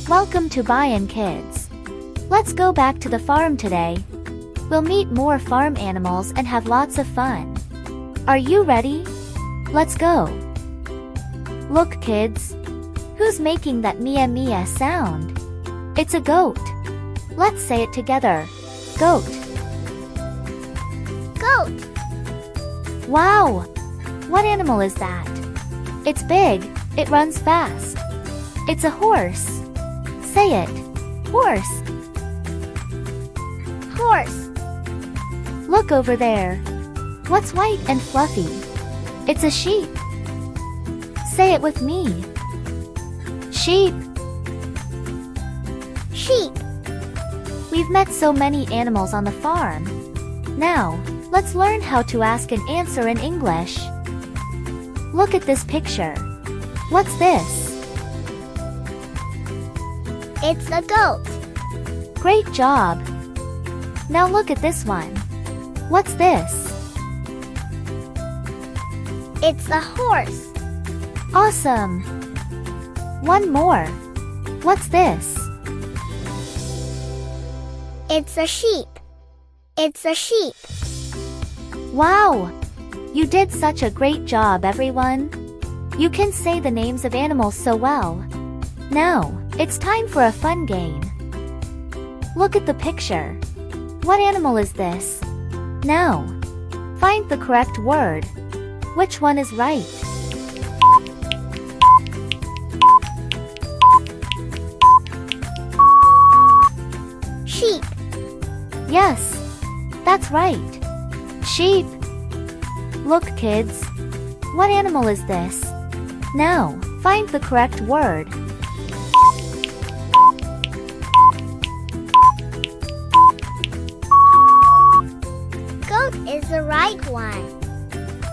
Welcome to Byan kids. Let's go back to the farm today. We'll meet more farm animals and have lots of fun. Are you ready? Let's go. Look kids. Who's making that mia mia sound? It's a goat. Let's say it together. Goat. Goat. Wow! What animal is that? It's big, it runs fast. It's a horse. Say it. Horse. Horse. Look over there. What's white and fluffy? It's a sheep. Say it with me. Sheep. Sheep. We've met so many animals on the farm. Now, let's learn how to ask and answer in English. Look at this picture. What's this? It's a goat. Great job. Now look at this one. What's this? It's a horse. Awesome. One more. What's this? It's a sheep. It's a sheep. Wow! You did such a great job, everyone. You can say the names of animals so well. Now, it's time for a fun game. Look at the picture. What animal is this? Now, find the correct word. Which one is right? Sheep. Yes, that's right. Sheep. Look kids. What animal is this? Now, find the correct word. Goat is the right one.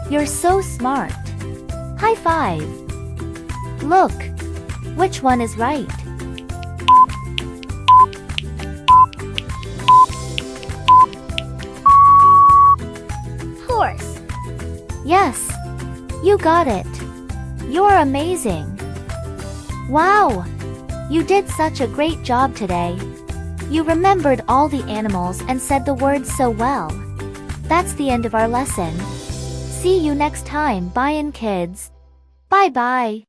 You're so smart. High five. Look. Which one is right? Horse. Yes. You got it. You're amazing. Wow. You did such a great job today. You remembered all the animals and said the words so well. That's the end of our lesson. See you next time, Byan kids. Bye-bye.